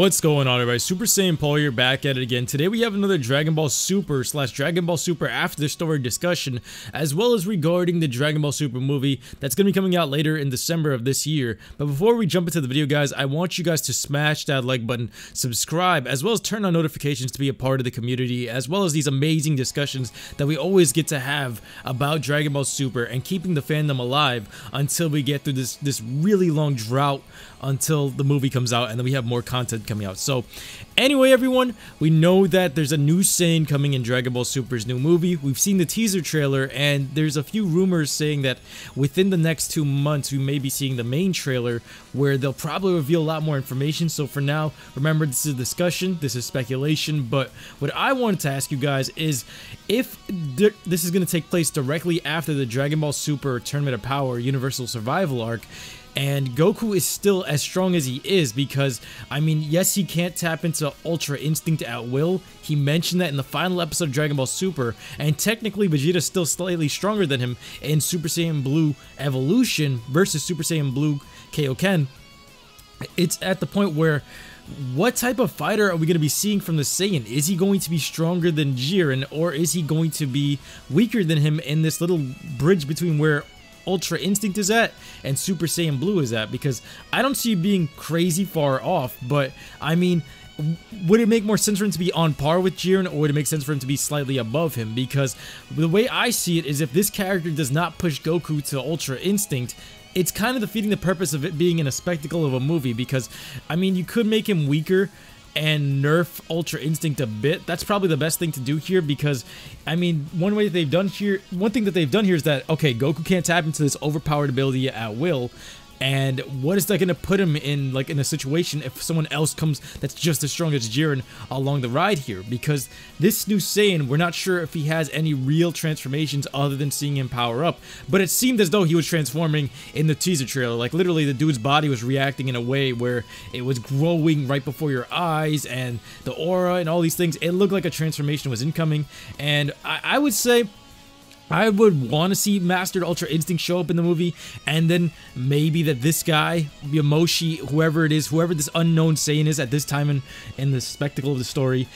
What's going on, everybody? Super Saiyan Paul here, back at it again. Today we have another Dragon Ball Super / Dragon Ball Super After Story discussion, as well as regarding the Dragon Ball Super movie that's going to be coming out later in December of this year. But before we jump into the video, guys, I want you guys to smash that like button, subscribe, as well as turn on notifications to be a part of the community, as well as these amazing discussions that we always get to have about Dragon Ball Super and keeping the fandom alive until we get through this really long drought until the movie comes out, and then we have more content coming out. So anyway, everyone, we know that there's a new Saiyan coming in Dragon Ball Super's new movie. We've seen the teaser trailer, and there's a few rumors saying that within the next 2 months we may be seeing the main trailer, where they'll probably reveal a lot more information. So for now, remember, this is a discussion, this is speculation, but what I wanted to ask you guys is if this is going to take place directly after the Dragon Ball Super Tournament of Power Universal Survival arc, and Goku is still as strong as he is, because, I mean, yes, he can't tap into Ultra Instinct at will. He mentioned that in the final episode of Dragon Ball Super, and technically Vegeta is still slightly stronger than him in Super Saiyan Blue Evolution versus Super Saiyan Blue Kaioken. It's at the point where, what type of fighter are we going to be seeing from the Saiyan? Is he going to be stronger than Jiren, or is he going to be weaker than him in this little bridge between where Ultra Instinct is at and Super Saiyan Blue is at? Because I don't see it being crazy far off, but I mean, would it make more sense for him to be on par with Jiren, or would it make sense for him to be slightly above him? Because the way I see it is, if this character does not push Goku to Ultra Instinct, it's kind of defeating the purpose of it being in a spectacle of a movie. Because, I mean, you could make him weaker and nerf Ultra Instinct a bit. That's probably the best thing to do here, because, I mean, one thing that they've done here is that, okay, Goku can't tap into this overpowered ability at will, and what is that going to put him in, like, in a situation if someone else comes that's just as strong as Jiren along the ride here? Because this new Saiyan, we're not sure if he has any real transformations other than seeing him power up, but it seemed as though he was transforming in the teaser trailer. Like, literally, the dude's body was reacting in a way where it was growing right before your eyes, and the aura and all these things. It looked like a transformation was incoming, and I would say I would want to see Mastered Ultra Instinct show up in the movie, and then maybe that this guy, Yamoshi, whoever it is, whoever this unknown Saiyan is at this time in the spectacle of the story,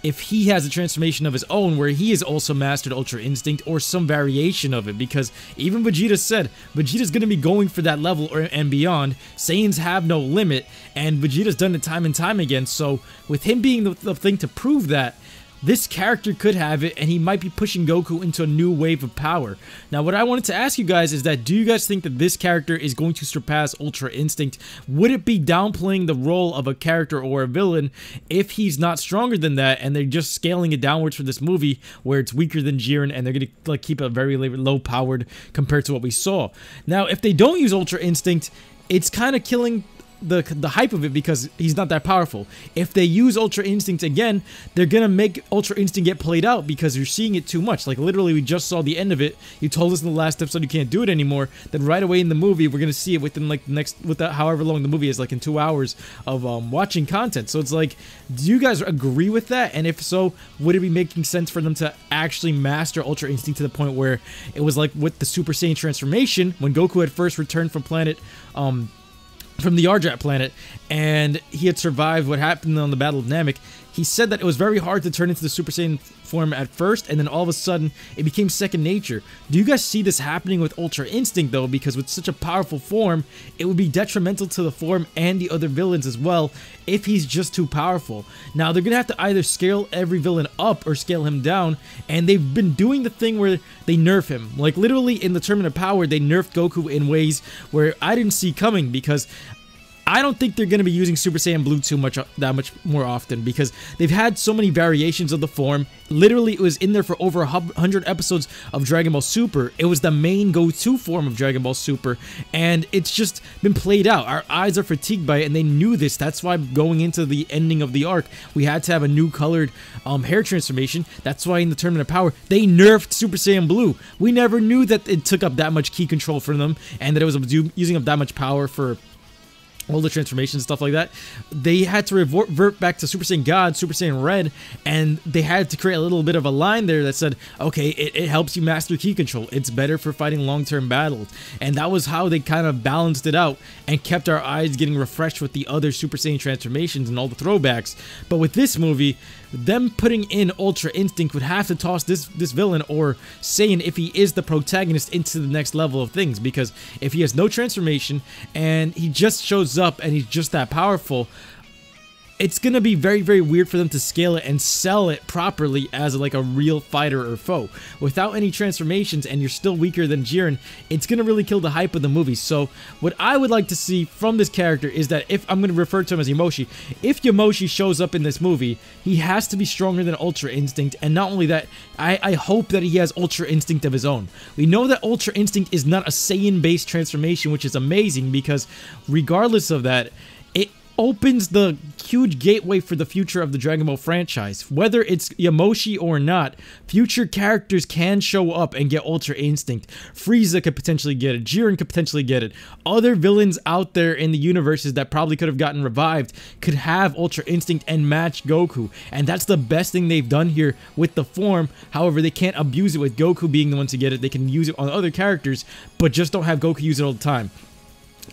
if he has a transformation of his own where he is also Mastered Ultra Instinct, or some variation of it. Because even Vegeta said Vegeta's going to be going for that level and beyond. Saiyans have no limit, and Vegeta's done it time and time again. So with him being the thing to prove that, this character could have it, and he might be pushing Goku into a new wave of power. Now, what I wanted to ask you guys is that, do you guys think that this character is going to surpass Ultra Instinct? Would it be downplaying the role of a character or a villain if he's not stronger than that, and they're just scaling it downwards for this movie where it's weaker than Jiren, and they're going to like keep it very low powered compared to what we saw? Now, if they don't use Ultra Instinct, it's kind of killing the hype of it, because he's not that powerful. If they use Ultra Instinct again, they're gonna make Ultra Instinct get played out, because you're seeing it too much. Like, literally, we just saw the end of it. You told us in the last episode you can't do it anymore. Then right away in the movie, we're gonna see it within like however long the movie is, like in 2 hours of watching content. So it's like, do you guys agree with that? And if so, would it be making sense for them to actually master Ultra Instinct to the point where it was like with the Super Saiyan transformation, when Goku had first returned from from the Arjat planet, and he had survived what happened on the Battle of Namek? He said that it was very hard to turn into the Super Saiyan form at first, and then all of a sudden it became second nature. Do you guys see this happening with Ultra Instinct, though? Because with such a powerful form, it would be detrimental to the form and the other villains as well if he's just too powerful. Now, they're gonna have to either scale every villain up or scale him down, and they've been doing the thing where they nerf him. Like, literally in the Tournament of Power, they nerfed Goku in ways where I didn't see coming, because I don't think they're going to be using Super Saiyan Blue that much more often, because they've had so many variations of the form. Literally, it was in there for over 100 episodes of Dragon Ball Super. It was the main go-to form of Dragon Ball Super, and it's just been played out. Our eyes are fatigued by it, and they knew this. That's why going into the ending of the arc, we had to have a new colored hair transformation. That's why in the Tournament of Power, they nerfed Super Saiyan Blue. We never knew that it took up that much key control from them, and that it was using up that much power for all the transformations, stuff like that, they had to revert back to Super Saiyan God, Super Saiyan Red, and they had to create a little bit of a line there that said, okay, it helps you master ki control. It's better for fighting long-term battles. And that was how they kind of balanced it out and kept our eyes getting refreshed with the other Super Saiyan transformations and all the throwbacks. But with this movie, them putting in Ultra Instinct would have to toss this villain, or Saiyan, if he is the protagonist, into the next level of things, because if he has no transformation and he just shows up and he's just that powerful, it's gonna be very, very weird for them to scale it and sell it properly as like a real fighter or foe. Without any transformations and you're still weaker than Jiren, it's gonna really kill the hype of the movie. So what I would like to see from this character is that, if I'm gonna refer to him as Yamoshi, if Yamoshi shows up in this movie, he has to be stronger than Ultra Instinct. And not only that, I hope that he has Ultra Instinct of his own. We know that Ultra Instinct is not a Saiyan-based transformation, which is amazing, because regardless of that, it opens the huge gateway for the future of the Dragon Ball franchise. Whether it's Yamoshi or not, future characters can show up and get Ultra Instinct. Frieza could potentially get it. Jiren could potentially get it. Other villains out there in the universes that probably could have gotten revived could have Ultra Instinct and match Goku. And that's the best thing they've done here with the form. However, they can't abuse it with Goku being the one to get it. They can use it on other characters, but just don't have Goku use it all the time.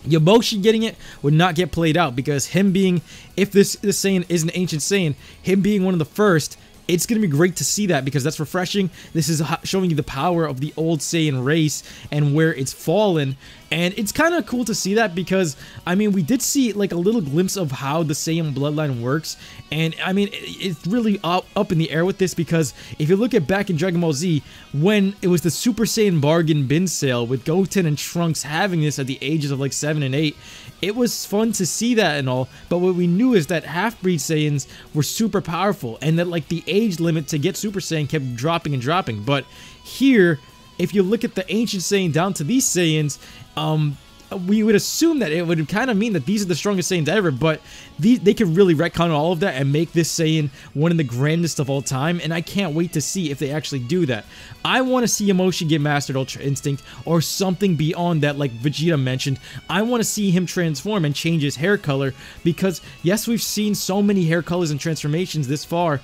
Yamoshi getting it would not get played out, because him being, if this Saiyan is an ancient Saiyan, him being one of the first, it's going to be great to see that, because that's refreshing. This is showing you the power of the old Saiyan race and where it's fallen. And it's kind of cool to see that, because, I mean, we did see like a little glimpse of how the Saiyan bloodline works. And, I mean, it's really up in the air with this, because if you look at back in Dragon Ball Z, when it was the Super Saiyan bargain bin sale with Goten and Trunks having this at the ages of like 7 and 8, it was fun to see that and all. But what we knew is that half-breed Saiyans were super powerful, and that like the age limit to get Super Saiyan kept dropping and dropping. But here, if you look at the ancient Saiyan down to these Saiyans, we would assume that it would kind of mean that these are the strongest Saiyans ever, but they could really retcon all of that and make this Saiyan one of the grandest of all time, and I can't wait to see if they actually do that. I want to see Yamoshi get mastered Ultra Instinct, or something beyond that like Vegeta mentioned. I want to see him transform and change his hair color, because yes, we've seen so many hair colors and transformations this far.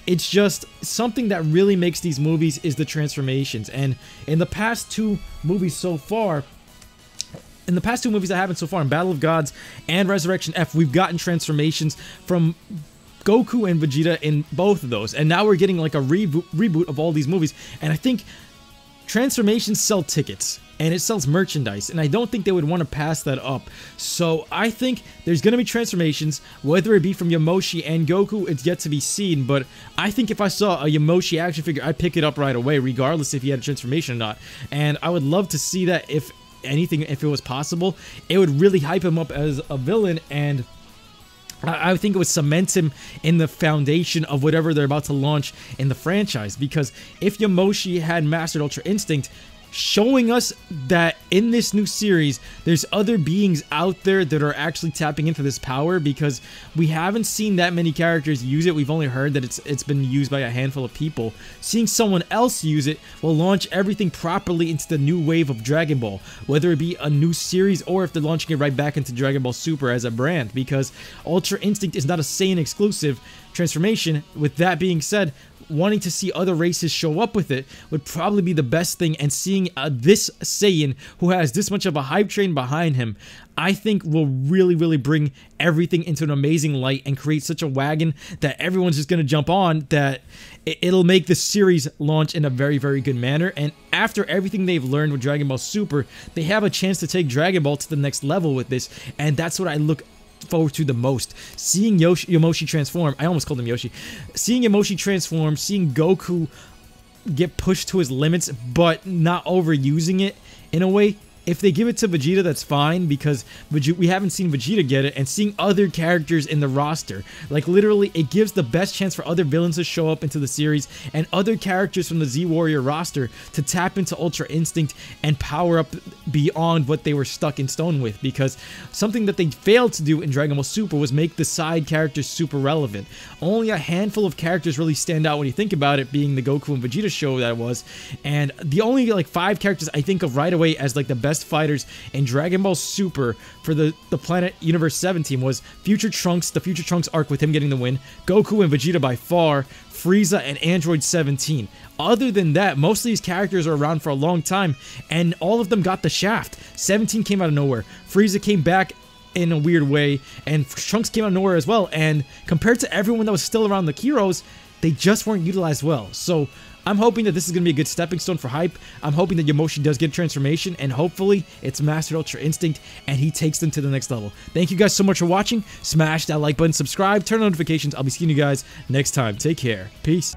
It's just something that really makes these movies is the transformations. And in the past two movies so far, that happened so far, in Battle of Gods and Resurrection F, we've gotten transformations from Goku and Vegeta in both of those. And now we're getting like a reboot of all these movies. And I think transformations sell tickets, and it sells merchandise, and I don't think they would want to pass that up. So I think there's going to be transformations, whether it be from Yamoshi and Goku, it's yet to be seen. But I think if I saw a Yamoshi action figure, I'd pick it up right away, regardless if he had a transformation or not. And I would love to see that, if anything, if it was possible. It would really hype him up as a villain, and I think it would cement him in the foundation of whatever they're about to launch in the franchise. Because if Yamoshi had mastered Ultra Instinct, showing us that in this new series there's other beings out there that are actually tapping into this power, because we haven't seen that many characters use it. We've only heard that it's been used by a handful of people. Seeing someone else use it will launch everything properly into the new wave of Dragon Ball, whether it be a new series or if they're launching it right back into Dragon Ball Super as a brand, because Ultra Instinct is not a Saiyan exclusive transformation. With that being said, wanting to see other races show up with it would probably be the best thing, and seeing this Saiyan who has this much of a hype train behind him, I think will really, really bring everything into an amazing light and create such a wagon that everyone's just going to jump on, that it'll make the series launch in a very, very good manner. And after everything they've learned with Dragon Ball Super, they have a chance to take Dragon Ball to the next level with this, and that's what I look forward to the most. Seeing Yamoshi transform, I almost called him Yoshi, seeing Yamoshi transform, seeing Goku get pushed to his limits but not overusing it in a way. If they give it to Vegeta, that's fine, because we haven't seen Vegeta get it, and seeing other characters in the roster, like literally it gives the best chance for other villains to show up into the series and other characters from the Z Warrior roster to tap into Ultra Instinct and power up beyond what they were stuck in stone with. Because something that they failed to do in Dragon Ball Super was make the side characters super relevant. Only a handful of characters really stand out when you think about it, being the Goku and Vegeta show that was, and the only like 5 characters I think of right away as like the best best fighters in Dragon Ball Super for the Planet Universe 7 team was Future Trunks, the Future Trunks arc with him getting the win, Goku and Vegeta by far, Frieza, and Android 17. Other than that, most of these characters are around for a long time, and all of them got the shaft. 17 came out of nowhere. Frieza came back in a weird way, and Trunks came out of nowhere as well, and compared to everyone that was still around the heroes, they just weren't utilized well. So I'm hoping that this is going to be a good stepping stone for hype. I'm hoping that Yamoshi does get transformation, and hopefully it's Mastered Ultra Instinct, and he takes them to the next level. Thank you guys so much for watching. Smash that like button, subscribe, turn on notifications. I'll be seeing you guys next time. Take care. Peace.